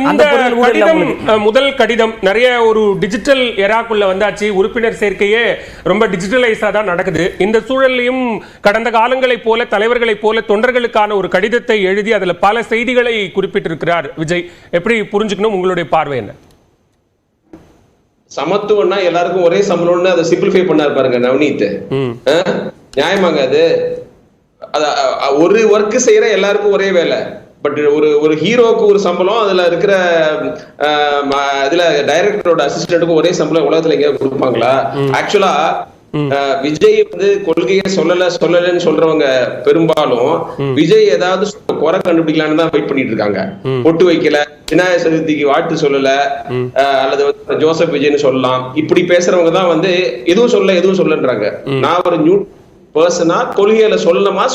இந்த கடிதம் முதல் கடிதம் நிறைய ஒரு டிஜிட்டல் எராக்குள்ள வந்தாச்சு. உறுப்பினர் சேர்க்கையே ரொம்ப டிஜிட்டலைஸா தான் நடக்குது. இந்த சூழலையும் கடந்த காலங்களைப் போல தலைவர்களைப் போல தொண்டர்களுக்கான ஒரு கடிதத்தை எழுதி அதுல பல செய்திகளை குறிப்பிட்டிருக்கிறார் விஜய். எப்படி புரிஞ்சுக்கணும், உங்களுடைய பார்வை என்ன? சமத்துவம்னா எல்லாருக்கும் ஒரே சம்பளம்னு அதை சிம்பிளிஃபை பண்ணாரு பாருங்க நவநீத். நியாயமாங்க அது. ஒரு ஒர்க் செய்யற எல்லாருக்கும் ஒரே வேலை. பட் ஒரு ஹீரோக்கு ஒரு சம்பளம், அதுல இருக்கிற இதுல டைரக்டரோட அசிஸ்டன்ட்டுக்கும் ஒரே சம்பளம் உலகத்துல எங்கேயாவது கொடுப்பாங்களா? ஆக்சுவலா விஜய் வந்து கொள்கையை சொல்லலன்னு சொல்றவங்க பெரும்பாலும் விஜய் ஏதாவது குறை கண்டுபிடிக்கலான்னு தான் வெயிட் பண்ணிட்டு இருக்காங்க. பொட்டு வைக்கல, விநாயகர் சதுர்த்திக்கு வாழ்த்து சொல்லல, அல்லது வந்து ஜோசப் விஜய்னு சொல்லலாம். இப்படி பேசுறவங்க தான் வந்து எதுவும் சொல்லன்றாங்க. நான் ஒரு நியூ பர்சனா கொள்கையில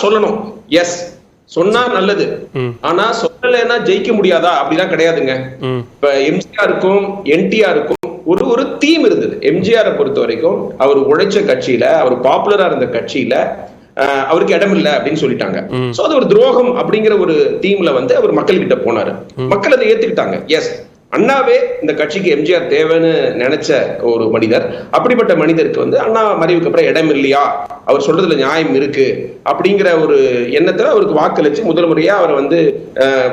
சொல்லணும். எஸ், சொன்னா நல்லது. ஆனா சொல்லலைன்னா ஜெயிக்க முடியாதா? அப்படிலாம் கிடையாதுங்க. இப்ப எம்ஜிஆருக்கும் என்டிஆருக்கும் ஒரு தீம் இருந்தது. எம்ஜிஆரை பொறுத்த வரைக்கும் அவர் உழைச்ச கட்சியில, அவர் பாப்புலரா இருந்த கட்சியில அவருக்கு இடம் இல்லை அப்படின்னு சொல்லிட்டாங்க. சோ அது ஒரு துரோகம் அப்படிங்கிற ஒரு தீம்ல வந்து அவர் மக்கள் கிட்ட போனாரு. மக்கள் அதை ஏத்துக்கிட்டாங்க. எஸ், அண்ணாவே இந்த கட்சிக்கு எம்ஜிஆர் தேவைன்னு நினைச்ச ஒரு மனிதர். அப்படிப்பட்ட மனிதருக்கு வந்து அண்ணா மறைவுக்கு அப்புறம் இடம் இல்லையா, அவர் சொல்றதுல நியாயம் இருக்கு அப்படிங்கிற ஒரு எண்ணத்துல அவருக்கு வாக்களிச்சு முதல் முறையா அவர் வந்து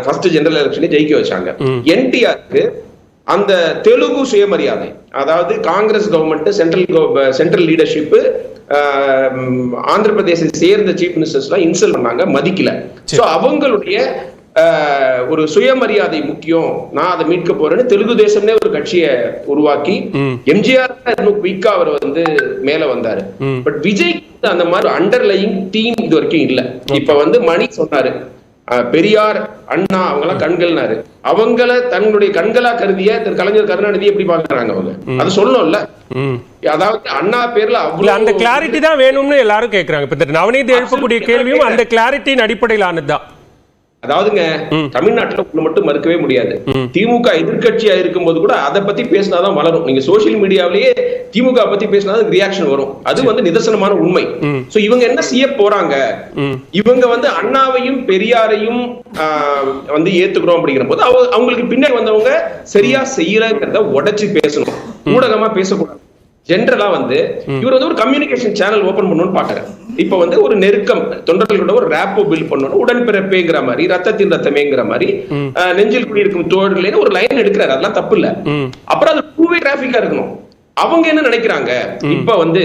ஃபர்ஸ்ட் ஜெனரல் எலெக்ஷன்ல ஜெயிக்க வச்சாங்க. என்டிஆருக்கு அந்த தெலுங்கு சுயமரியாதை, அதாவது Congress government, central leadership, Andhra பிரதேசத்தை சேர்ந்த சீஃப் மினிஸ்டர்ஸ் எல்லாம் இன்சல்ட் பண்ணாங்க, மதிக்கல. சோ அவங்களுடைய ஒரு சுயமரியாதை முக்கியம், நான் அதை மீட்க போறேன்னு தெலுங்கு தேசம்னே ஒரு கட்சியை உருவாக்கி எம்ஜிஆர் குயிக்கா அவர் வந்து மேல வந்தாரு. பட் விஜய் அந்த மாதிரி அண்டர்லைங் தீம் இது வரைக்கும் இல்ல. இப்ப வந்து மணி சொன்னாரு, பெரியார் அண்ணா அவங்க எல்லாம் கண்கள்னாரு. அவங்கள தங்களுடைய கண்களா கருதிய கலைஞர் கருணாநிதி எப்படி பாக்குறாங்க அவங்க? அது சொல்லணும்ல. அதாவது அண்ணா பேர்ல அவ்வளவு அந்த கிளாரிட்டி தான் வேணும்னு எல்லாரும் கேக்குறாங்க. இப்ப நவநீத் எழுப்பக்கூடிய கேள்வியும் அந்த கிளாரிட்டியின் அடிப்படையில் ஆனதுதான். அதாவதுங்க, தமிழ்நாட்டுல ஒண்ணு மட்டும் மறுக்கவே முடியாது. திமுக எதிர்கட்சியா இருக்கும் போது கூட அதை பத்தி பேசினாதான் வளரும். நீங்க சோசியல் மீடியாவிலேயே திமுக பத்தி பேசினாதான் ரியாக்ஷன் வரும். அது வந்து நிதர்சனமான உண்மை. சோ இவங்க என்ன செய்ய போறாங்க? இவங்க வந்து அண்ணாவையும் பெரியாரையும் வந்து ஏத்துக்கிறோம் அப்படிங்கிற போது அவங்களுக்கு பின்னாடி வந்தவங்க சரியா செய்யறங்கிறத உடைச்சு பேசணும், ஊடகமா பேசக்கூடாது. ஜென்ரலா வந்து இவர் வந்து ஒரு கம்யூனிகேஷன் சேனல் ஓபன் பண்ணணும்னு பாக்குறாரு. இப்ப வந்து ஒரு நெருக்கம், தொண்டர்களோட ஒரு ரேப்போ பில்ட் பண்ணணும், உடன்பிறப்பேங்கிற மாதிரி, ரத்தத்தின் ரத்தமேங்கிற மாதிரி, நெஞ்சில் குடியிருக்கும் தோழர்களே ஒரு லைன் எடுக்கிறாரு. அதெல்லாம் தப்பு இல்ல. அப்புறம் அது டூ வே டிராபிக்கா இருக்கணும். அவங்க என்ன நினைக்கிறாங்க? இப்ப வந்து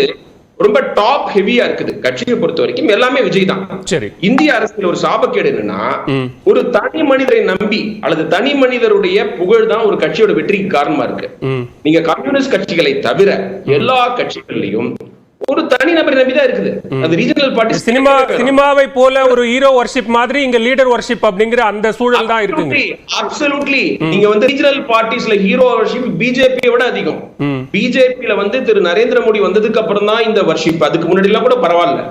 ரொம்ப டாப் ஹெவியா இருக்குது கட்சியை பொறுத்த வரைக்கும் எல்லாமே விஜய் தான். இந்திய அரசியல் ஒரு சாபக்கேடு என்னன்னா, ஒரு தனி மனிதரை நம்பி அல்லது தனி மனிதருடைய புகழ் தான் ஒரு கட்சியோட வெற்றிக்கு காரணமா இருக்கு. நீங்க கம்யூனிஸ்ட் கட்சிகளை தவிர எல்லா கட்சிகள்லயும் ஒரு தனி நபரை நம்பிதான் இருக்குது. அது ரீஜனல் பார்ட்டி சினிமாவை போல ஒரு ஹீரோ வர்ஷிப் மாதிரி இங்க லீடர் வர்ஷிப் அப்படிங்கிற அந்த சூழல் தான் இருக்குங்க. அப்சல்யூட்லி. நீங்க வந்து ரீஜனல் பார்ட்டிஸ்ல ஹீரோ வர்ஷிப் பிஜேபியை விட அதிகம். பிஜேபியில வந்து திரு நரேந்திர மோடி வந்ததுக்கு அப்புறம் தான் இந்த வர்ஷிப். அதுக்கு முன்னாடி எல்லாம் கூட பரவாயில்ல.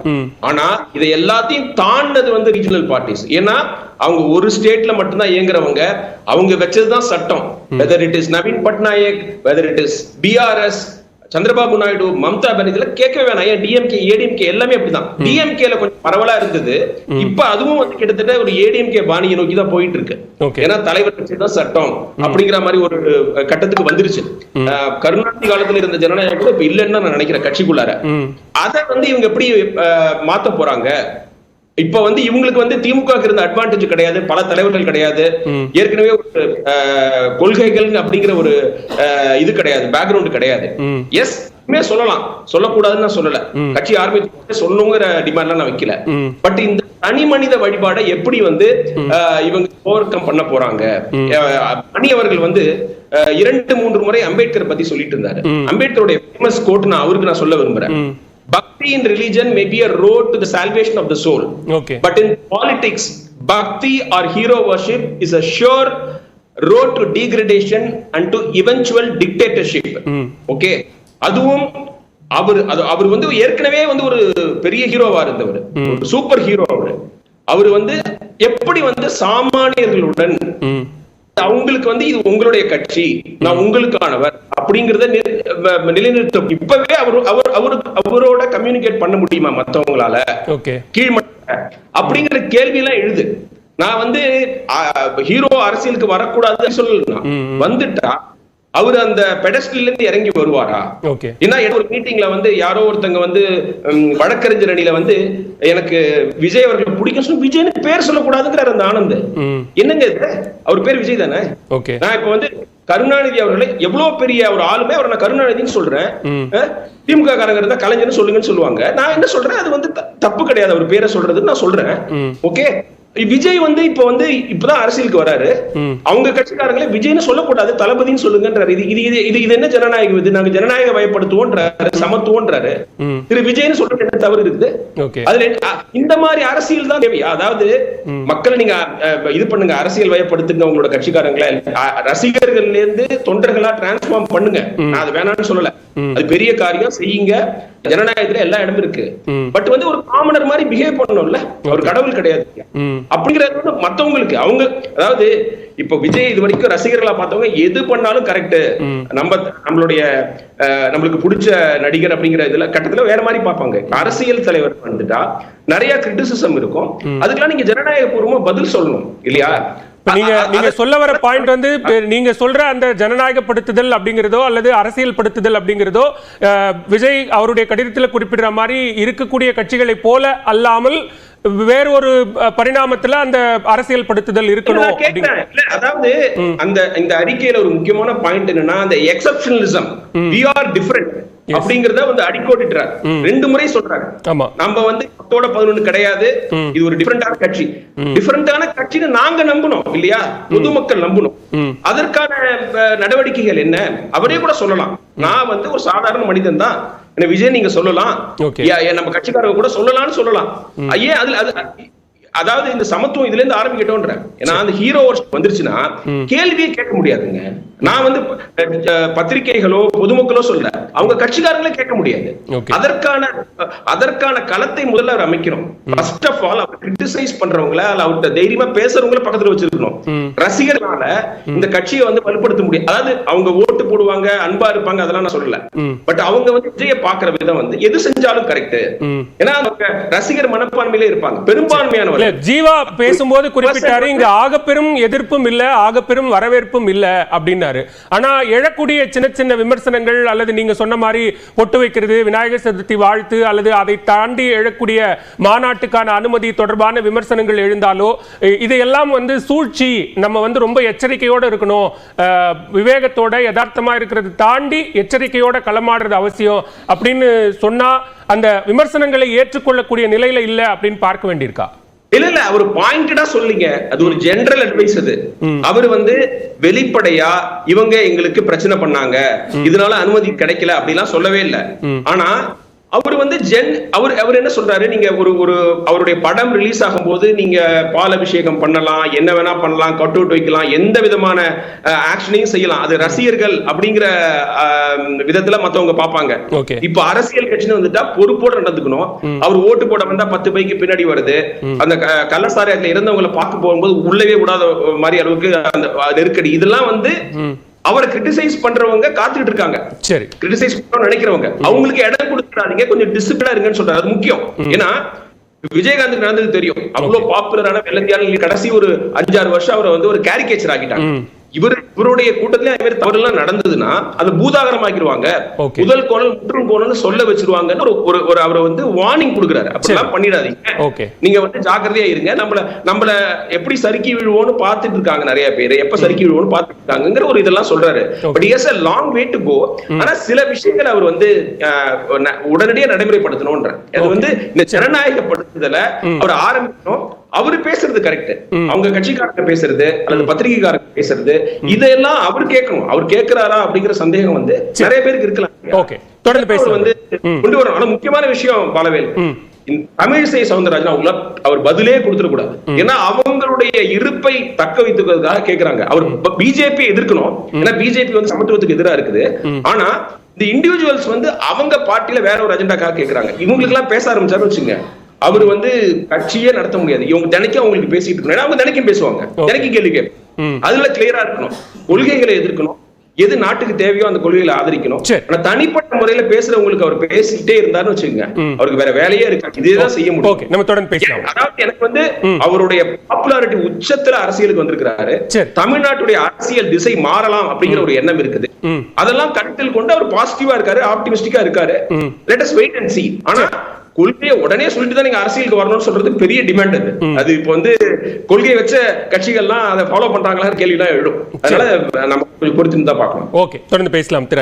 ஆனா இதை எல்லாத்தையும் தாண்டது வந்து ரீஜனல் பார்ட்டிஸ். ஏன்னா அவங்க ஒரு ஸ்டேட்ல மட்டும்தான் இயங்குறவங்க. அவங்க வச்சதுதான் சட்டம். Whether it is Naveen Patnaik, whether it is BRS, Chandrababu Naidu, Mamata Banerjee, கேட்கவே வேணாம். ஏன் டிஎம்கே ஏடிஎம்கே எல்லாமே அப்படிதான். டிஎம்கேல கொஞ்சம் பரவலா இருந்தது. இப்ப அதுவும் வந்து கிட்டத்தட்ட ஒரு ஏடிஎம்கே பாணியை நோக்கி தான் போயிட்டு இருக்கு. ஏன்னா தலைவர் தான் சட்டம் அப்படிங்கிற மாதிரி ஒரு கட்டத்துக்கு வந்துருச்சு. கருணாநிதி காலத்துல இருந்த ஜனநாயகம் கூட இப்ப இல்லைன்னு நான் நினைக்கிறேன் கட்சிக்குள்ளார. அதை வந்து இவங்க எப்படி மாத்த போறாங்க? இப்ப வந்து இவங்களுக்கு வந்து திமுக இருந்த அட்வான்டேஜ் கிடையாது, பல தலைவர்கள் கிடையாது, ஏற்கனவே ஒரு கொள்கைகள் அப்படிங்கிற ஒரு இது கிடையாது, பேக்ரவுண்ட் கிடையாது. எஸ், சொல்லலாம், சொல்லக்கூடாதுன்னு நான் சொல்லல. கட்சி ஆரம்பிச்சு சொல்லணுங்கிற டிமாண்ட்லாம் நான் வைக்கல. பட் இந்த தனி மனித வழிபாடை எப்படி வந்து இவங்க ஓவர் கம் பண்ண போறாங்க? மணி அவர்கள் வந்து 2-3 முறை அம்பேத்கர் பத்தி சொல்லிட்டு இருந்தாரு. அம்பேத்கருடைய ஃபேமஸ் கோட் நான் அவருக்கு நான் சொல்ல விரும்புறேன். Bhakti in religion may be a road to the salvation of the soul. Okay. But in politics, bhakti or hero worship is a sure road to degradation and to eventual dictatorship. Okay. அதுவும் அவர் வந்து ஏற்கனவே வந்து ஒரு பெரிய ஹீரோவா இருந்தவர், ஒரு super hero. அவர் வந்து எப்படி வந்து சாமானியர்களுடன் அவங்களுக்கு வந்து இது உங்களுடைய கட்சி, நான் உங்களுக்கானவர் அப்படிங்கறத நிலைநிறுத்த இப்பவே அவரோட கம்யூனிகேட் பண்ண முடியுமா மத்தவங்களால? கீழ்மட்ட அப்படிங்கிற கேள்வி எல்லாம் எழுது. நான் வந்து ஹீரோ அரசியலுக்கு வரக்கூடாதுன்னு சொல்லலாம். வந்துட்டா அவர் அந்த பெடஸ்டல்ல இருந்து இறங்கி வருவாரா? ஏன்னா ஒரு மீட்டிங்ல வந்து யாரோ ஒருத்தங்க வந்து வழக்கறிஞர் அணியில வந்து எனக்கு விஜய் அவர்கள் பிடிக்கும், விஜய்னு பேர் சொல்லக்கூடாதுங்கிறார் அந்த ஆனந்த். என்னங்க இது? அவர் பேர் விஜய் தானே. நான் இப்ப வந்து கருணாநிதி அவர்களை எவ்வளவு பெரிய ஒரு ஆளுமே அவர் நான் கருணாநிதினு சொல்றேன். திமுக காரங்க இருந்தா கலைஞர்னு சொல்லுங்கன்னு சொல்லுவாங்க. நான் என்ன சொல்றேன், அது வந்து தப்பு கிடையாது அவர் பேரை சொல்றதுன்னு நான் சொல்றேன். ஓகே, விஜய் வந்து இப்ப வந்து இப்பதான் அரசியலுக்கு வராரு. அவங்க கட்சிக்காரங்களே விஜய்னு சொல்லக்கூடாது, தளபதினு சொல்லுங்கன்றாரு. இது என்ன ஜனநாயகம்? இது நாங்க ஜனநாயக வயப்படுத்துவோன்றாரு, சமத்துவோன்றாரு. திரு விஜய்னு சொல்றது என்ன தவறு இருக்குது? அதுல இந்த மாதிரி அரசியல் தான் தேவையா? அதாவது மக்களை நீங்க இது பண்ணுங்க, அரசியல் வயப்படுத்துங்க உங்களோட கட்சிக்காரங்களை, ரசிகர்கள்ல இருந்து தொண்டர்களா டிரான்ஸ்ஃபார்ம் பண்ணுங்க. நான் அது வேணாம்னு சொல்லல, அது பெரிய காரியம், செய்யுங்க. ஜனநாயகத்துல எல்லா இடமும் இருக்கு. பட் வந்து ஒரு காமனர் மாதிரி பிஹேவ் பண்ணணும்ல, ஒரு கடவுள் கிடையாது அப்படிங்கிறது மத்தவங்களுக்கு. அவங்க அதாவது இப்ப விஜய் இது வரைக்கும் ரசிகர்களா பார்த்தவங்க எது பண்ணாலும் கரெக்ட், நம்மளுக்கு பிடிச்ச நடிகர் அப்படிங்கிற இதுல கட்டத்துல வேற மாதிரி பார்ப்பாங்க. அரசியல் தலைவர் வந்துட்டா நிறைய கிரிட்டிசிசம் இருக்கும். அதுக்கெல்லாம் நீங்க ஜனநாயக பூர்வமா பதில் சொல்லணும் இல்லையா? நீங்க சொல்ல வர பாயிண்ட் வந்து நீங்க சொல்ற அந்த ஜனநாயகப்படுத்துதல் அப்படிங்கிறதோ அல்லது அரசியல் படுத்துதல் அப்படிங்கிறதோ விஜய் அவருடைய கடிதத்தில் குறிப்பிடுற மாதிரி இருக்கக்கூடிய கட்சிகளை போல அல்லாமல் வேற ஒரு பரிணாமத்துல அந்த அரசியல் படுத்துதல் இருக்கணும். அதாவது இந்த அறிக்கையில ஒரு முக்கியமான பாயிண்ட் என்னன்னா, அந்த எக்ஸெப்ஷனலிசம், we are different அப்படிங்கறத வந்து அடிக்கோடிட்டார். 2 முறை சொல்றாங்க. நம்ம வந்து 10-11 கிடையாது, இது ஒரு டிஃபரெண்டான கட்சி. டிஃபரெண்டான கட்சின்னு நாங்க நம்பணும் இல்லையா? பொதுமக்கள் நம்பணும். அதற்கான நடவடிக்கைகள் என்ன அவரே கூட சொல்லலாம். நான் வந்து ஒரு சாதாரண மனிதன் தான், என்ன விஜய் நீங்க சொல்லலாம், நம்ம கட்சிக்காரங்க கூட சொல்லலாம்னு சொல்லலாம். ஐயே அதாவது இந்த சமத்துவம் இதுல இருந்து ஆரம்பிக்கட்டோன்ற. ஏன்னா அந்த ஹீரோ வந்துருச்சுன்னா கேள்வியே கேட்க முடியாதுங்க. நான் வந்து பத்திரிகைகளோ பொதுமக்களோ சொல்ல, அவங்க கட்சிக்காரங்களே கேட்க முடியாது. அதற்கான களத்தை முதல்ல அவர் அமைக்கணும். ஃபர்ஸ்ட் ஆஃப் ஆல் அவர் கிரிட்டிசைஸ் பண்றவங்கள, அவர்கிட்ட தைரியமா பேசுறவங்கள பக்கத்துல வச்சிருக்கணும். ரசிகர்களால இந்த கட்சியை வந்து வலுப்படுத்த முடியும். அதாவது அவங்க ஓட்டு போடுவாங்க, அன்பா இருப்பாங்க, அதெல்லாம் நான் சொல்லல. பட் அவங்க வந்து விஜய பாக்குற விதம் வந்து எது செஞ்சாலும் கரெக்ட். ஏன்னா ரசிகர் மனப்பான்மையிலே இருப்பாங்க பெரும்பான்மையானவர். ஜீவா பேசும்போது குறிப்பிட்டாரு, இங்க ஆகப்பெரும் எதிர்ப்பும் இல்ல, ஆகப்பெரும் வரவேற்பும் இல்ல அப்படின்னாரு. ஆனா எழக்கூடிய சின்ன சின்ன விமர்சனங்கள் அல்லது நீங்க சொன்ன மாதிரி பொட்டு வைக்கிறது, விநாயகர் சதுர்த்தி வாழ்த்து அல்லது அதை தாண்டி எழக்கூடிய மாநாட்டுக்கான அனுமதி தொடர்பான விமர்சனங்கள் எழுந்தாலோ இதையெல்லாம் வந்து சூழ்ச்சி, நம்ம வந்து ரொம்ப எச்சரிக்கையோட இருக்கணும், விவேகத்தோட யதார்த்தமா இருக்கிறது தாண்டி எச்சரிக்கையோட களமாடுறது அவசியம் அப்படின்னு சொன்னா அந்த விமர்சனங்களை ஏற்றுக்கொள்ளக்கூடிய நிலையில இல்ல அப்படின்னு பார்க்க வேண்டியிருக்கா? இல்ல அவர் பாயிண்டடா சொல்லிங்க, அது ஒரு ஜெனரல் அட்வைஸ். அது அவர் வந்து வெளிப்படையா இவங்க எங்களுக்கு பிரச்சனை பண்ணாங்க, இதனால அனுமதி கிடைக்கல அப்படிலாம் சொல்லவே இல்லை. ஆனா அவர் வந்து அவர் என்ன சொல்றாரு, நீங்க ஒரு அவருடைய படம் ரிலீஸ் ஆகும் போது நீங்க பால் அபிஷேகம் பண்ணலாம், என்ன வேணா பண்ணலாம், கட் அவுட் வைக்கலாம், எந்த விதமான ஆக்ஷனையும் செய்யலாம். அது ரசிகர்கள் அப்படிங்கிற விதத்துல மத்தவங்க பாப்பாங்க. இப்ப அரசியல் கட்சின்னு வந்துட்டா பொறுப்போட நடந்துக்கணும். அவர் ஓட்டு போட வந்தா 10 பைக்கு பின்னாடி வருது, அந்த கள்ளசாராயத்துல இருந்தவங்களை பார்க்க போகும்போது உள்ளவே விடாத மாதிரி அளவுக்கு அந்த நெருக்கடி, இதெல்லாம் வந்து அவரை கிரிட்டிசைஸ் பண்றவங்க காத்துட்டு இருக்காங்க. சரி, கிரிட்டிசைஸ் பண்ண நினைக்கிறவங்க அவங்களுக்கு இடம் கொடுத்துறாதீங்க, கொஞ்சம் டிசிப்ளினா இருங்கன்னு சொல்றாரு. அது முக்கியம். ஏன்னா விஜயகாந்த் நடந்தது தெரியும், அவ்வளவு பாப்புலரான வெள்ளந்தியான கடைசி ஒரு 5-6 வருஷம் அவரை வந்து ஒரு கேரிகேச்சர் ஆகிட்டாங்க. இவருடைய கூட்டத்திலே தவறு எல்லாம் நடந்ததுன்னா அது பூதாகரமாக்கிடுவாங்க, முதல் கோணல் முற்றும் கோணல் சொல்ல வச்சிருவாங்கன்னு ஒரு அவரை வந்து வார்னிங் கொடுக்குறாரு. அப்படிலாம் பண்ணிடாதீங்க, நீங்க வந்து ஜாக்கிரதையா இருங்க, நம்மள எப்படி சறுக்கி விழுவோம்னு பார்த்துட்டு இருக்காங்க நிறைய பேர், எப்ப சறுக்கி விழுவோம்னு பார்த்துட்டு இருக்காங்கிற ஒரு இதெல்லாம் சொல்றாரு. But is a long way to go. ஆனா சில விஷயங்கள் அவர் வந்து உடனடியா நடைமுறைப்படுத்தணும்ன்ற, அது வந்து இந்த ஜனநாயகப்படுத்துதல அவர் ஆரம்பிக்கணும். அவரு பேசுறது கரெக்ட், அவங்க கட்சிக்காரங்க பேசுறது அல்லது பத்திரிகைக்காரங்க பேசுறது இதெல்லாம் அவர் கேட்கணும். அவர் கேட்கிறாரா அப்படிங்கிற சந்தேகம் வந்து நிறைய பேருக்கு இருக்கலாம். வந்து கொண்டு வரணும். ஆனா முக்கியமான விஷயம் பாலவேல், தமிழிசை சவுந்தரராஜன் அவர் பதிலே கொடுத்துடக்கூடாது. ஏன்னா அவங்களுடைய இருப்பை தக்க வைத்துக்கிறதுக்காக கேட்கிறாங்க. அவர் பிஜேபி எதிர்க்கணும், ஏன்னா பிஜேபி வந்து சமத்துவத்துக்கு எதிராக இருக்குது. ஆனா இந்த இண்டிவிஜுவல்ஸ் வந்து அவங்க பார்ட்டியில வேற ஒரு அஜெண்டாக்காக கேட்கிறாங்க. இவங்களுக்கு எல்லாம் பேச ஆரம்பிச்சாரு வச்சுங்க, அவர் வந்து கட்சியே நடத்த முடியாது. இவங்க தினைக்கும் அவங்களுக்கு பேசிட்டு இருக்கணும், அவங்க தினைக்கும் பேசுவாங்க, தினைக்கும் கேள்வி கேட்போம். அதுல கிளியரா இருக்கணும், கொள்கைகளை எதிர்க்கணும், எது நாட்டுக்கு தேவையோ அந்த கொள்கைகளை ஆதரிக்கணும். ஆனா தனிப்பட்ட முறையில பேசுறவங்களுக்கு அவர் பேசிட்டே இருந்தாருன்னு வச்சுக்கோங்க, அவருக்கு வேற வேலையே இருக்காது, இதேதான் செய்ய முடியும். நம்ம தொடர்ந்து பேசலாம். அதாவது எனக்கு வந்து அவருடைய பாப்புலாரிட்டி உச்சத்துல அரசியலுக்கு வந்திருக்கிறாரு. தமிழ்நாட்டுடைய அரசியல் திசை மாறலாம் அப்படிங்கிற ஒரு எண்ணம் இருக்குது. அதெல்லாம் கருத்தில் கொண்டு அவர் பாசிட்டிவா இருக்காரு, ஆப்டிமிஸ்டிக்கா இருக்காரு. Let us wait and see. ஆனா கொள்கையை உடனே சொல்லிட்டு தான் நீங்க அரசியலுக்கு வரணும்னு சொல்றது பெரிய டிமாண்ட். அது இப்போ வந்து கொள்கையை வச்ச கட்சிகள்லாம் அதை ஃபாலோ பண்றாங்களா கேள்விலாம் எழும். அதனால நம்ம பொறுத்து தான் பார்க்கணும். ஓகே, தொடர்ந்து பேசலாம்.